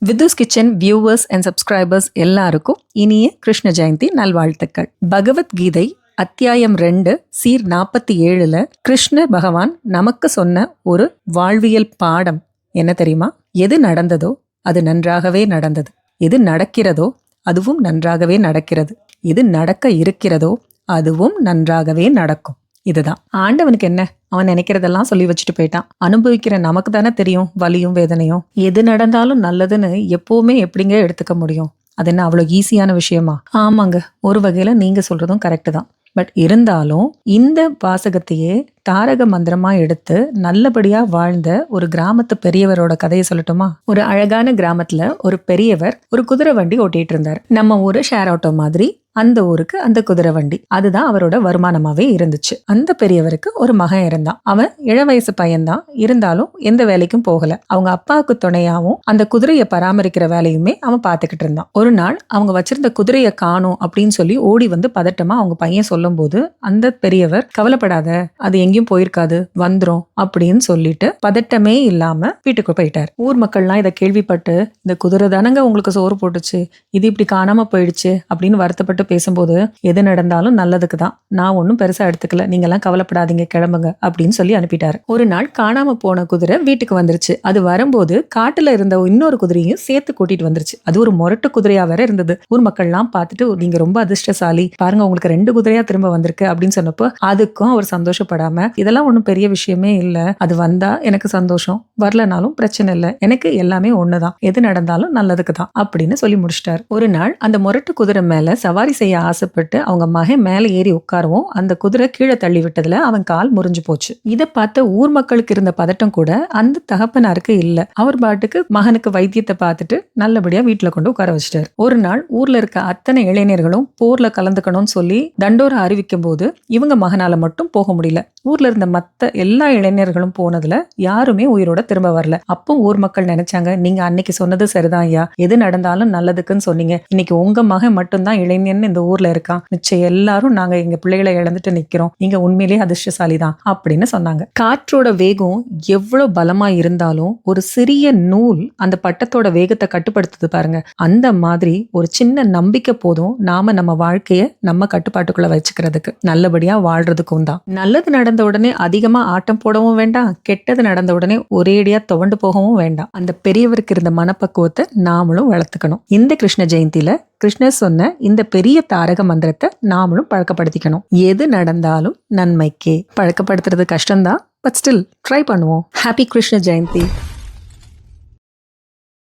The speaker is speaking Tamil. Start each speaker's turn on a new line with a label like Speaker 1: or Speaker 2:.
Speaker 1: விதுஸ் கிச்சன் வியூவர்ஸ் அண்ட் சப்ஸ்கிரைபர்ஸ் எல்லாருக்கும் இனிய கிருஷ்ண ஜெயந்தி நல்வாழ்த்துக்கள். பகவத்கீதை அத்தியாயம் 2 சீர் 47 கிருஷ்ண பகவான் நமக்கு சொன்ன ஒரு வாழ்வியல் பாடம் என்ன தெரியுமா? எது நடந்ததோ அது நன்றாகவே நடந்தது, எது நடக்கிறதோ அதுவும் நன்றாகவே நடக்கிறது, எது நடக்க இருக்கிறதோ அதுவும் நன்றாகவே நடக்கும். இதுதான் ஆண்டவனுக்கு என்ன, அவன் நினைக்கிறதெல்லாம் சொல்லி வச்சுட்டு போயிட்டான். அனுபவிக்கிற நமக்கு தானே தெரியும் வலியும் வேதனையும். எது நடந்தாலும் நல்லதுன்னு எப்பவுமே எப்படிங்க எடுத்துக்க முடியும்? அது என்ன அவ்வளோ ஈஸியான விஷயமா? ஆமாங்க, ஒரு வகையில நீங்க சொல்றதும் கரெக்டு தான். பட் இருந்தாலும் இந்த வாசகத்தையே தாரக மந்திரமா எடுத்து நல்லபடியா வாழ்ந்த ஒரு கிராமத்து பெரியவரோட கதையை சொல்லட்டுமா? ஒரு அழகான கிராமத்துல ஒரு பெரியவர் ஒரு குதிரை வண்டி ஓட்டிட்டு இருந்தார். நம்ம ஊரு ஷேர் ஆட்டோ மாதிரி அந்த ஊருக்கு அந்த குதிரை வண்டி, அதுதான் அவரோட வருமானமாவே இருந்துச்சு. அந்த பெரியவருக்கு ஒரு மகன் இருந்தான். அவன் இள வயசு பையன்தான், இருந்தாலும் எந்த வேலைக்கும் போகல. அவங்க அப்பாவுக்கு துணையாவும் அந்த குதிரையை பராமரிக்கிற வேலையுமே அவன் பார்த்துக்கிட்டு இருந்தான். ஒரு நாள் அவங்க வச்சிருந்த குதிரையை காணும் அப்படின்னு சொல்லி ஓடி வந்து பதட்டமா அவங்க பையன் சொல்லும் போது அந்த பெரியவர், கவலைப்படாத, அது எங்கேயும் போயிருக்காது, வந்துரும் அப்படின்னு சொல்லிட்டு பதட்டமே இல்லாம வீட்டுக்கு போயிட்டார். ஊர் மக்கள்லாம் இதை கேள்விப்பட்டு, இந்த குதிரை தானங்க உங்களுக்கு சோறு போட்டுச்சு, இது இப்படி காணாம போயிடுச்சு அப்படின்னு வருத்தப்பட்டு பேசும்போது, எது நடந்தாலும் நல்லதுக்கு தான், நான் ஒன்னும் பெருசா எடுத்துக்கல, நீங்க எல்லாம் கவலைப்படாதீங்க, கிளம்புங்க அப்படின்னு சொல்லி அனுப்பிட்டாரு. ஒரு நாள் காணாம போன குதிரை வீட்டுக்கு வந்துருச்சு. அது வரும்போது காட்டுல இருந்த இன்னொரு குதிரையும் சேர்த்து கூட்டிட்டு வந்துருச்சு. அது ஒரு முரட்டு குதிரையா வேற இருந்தது. ஊர் மக்கள் எல்லாம் பார்த்துட்டு, நீங்க ரொம்ப அதிர்ஷ்டசாலி, பாருங்க உங்களுக்கு 2 குதிரையா திரும்ப வந்திருக்கு அப்படின்னு சொன்னப்போ அதுக்கும் அவர் சந்தோஷப்படாம, இதெல்லாம் ஒன்றும் பெரிய விஷயமே இல்ல, அது வந்தா எனக்கு சந்தோஷம், வரலனாலும் பிரச்சனை இல்லை, எனக்கு எல்லாமே ஒண்ணுதான், எது நடந்தாலும் நல்லதுக்கு தான் அப்படின்னு சொல்லி முடிச்சிட்டாரு. ஒரு நாள் அந்த முரட்டு குதிரை மேல சவாரி செய்ய ஆசைப்பட்டு அவங்க மகன் மேல ஏறி உட்காரவும் அந்த குதிரை கீழே தள்ளி விட்டதுல அவன் கால் முறிஞ்சு போச்சு. இதை பார்த்த ஊர் மக்களுக்கு இருந்த பதட்டம் கூட அந்த தகப்பனாருக்கு இல்ல. அவர் பாட்டுக்கு மகனுக்கு வைத்தியத்தை பார்த்துட்டு நல்லபடியா வீட்டுல கொண்டு உட்கார வச்சிட்டாரு. ஒரு நாள் ஊர்ல இருக்க அத்தனை இளைஞர்களும் போர்ல கலந்துக்கணும்னு சொல்லி தண்டோரா அறிவிக்கும் போது இவங்க மகனால மட்டும் போக முடியல. ஊர்ல இருந்த மத்த எல்லா இளைஞர்களும் போனதுல யாருமே உயிரோட திரும்ப வரல. அப்போ ஊர் மக்கள் நினைச்சாங்க, நீங்க அன்னைக்கு சொன்னது சரிதான் ஐயா, எது நடந்தாலும் நல்லதுக்குன்னு சொன்னீங்க, இன்னைக்கு உங்க மகன் மட்டும்தான் இளைஞன் இந்த ஊர்ல இருக்கான், மிச்சம் எல்லாரும் நாங்க எங்க பிள்ளைகளை இழந்துட்டு நிக்கிறோம், நீங்க உண்மையிலேயே அதிர்ஷ்டசாலி தான் அப்படின்னு சொன்னாங்க. காற்றோட வேகம் எவ்வளவு பலமா இருந்தாலும் ஒரு சிறிய நூல் அந்த பட்டத்தோட வேகத்தை கட்டுப்படுத்துது பாருங்க. அந்த மாதிரி ஒரு சின்ன நம்பிக்கை போதும் நாம நம்ம வாழ்க்கைய நம்ம கட்டுப்பாட்டுக்குள்ள வச்சுக்கிறதுக்கு, நல்லபடியா வாழ்றதுக்கும் தான். நல்லது நடந்த உடனே அதிகமா ஆட்டம் போடவும் வேண்டாம், கெட்டது நடந்த உடனே ஒரேடியா துவண்டு போகவும் வேண்டாம். அந்த பெரியவருக்கு இருந்த மனப்பக்குவத்தை நாமளும் வளர்த்துக்கணும். இந்த கிருஷ்ண ஜெயந்தியில கிருஷ்ணர் சொன்ன இந்த பெரிய தாரக மந்திரத்தை நாமளும் பழக்கப்படுத்திக்கணும். எது நடந்தாலும் நன்மைக்கே. பழக்கப்படுத்துறது கஷ்டம்தான், பட் ஸ்டில் ட்ரை பண்ணுவோம். ஹாப்பி கிருஷ்ண ஜெயந்தி.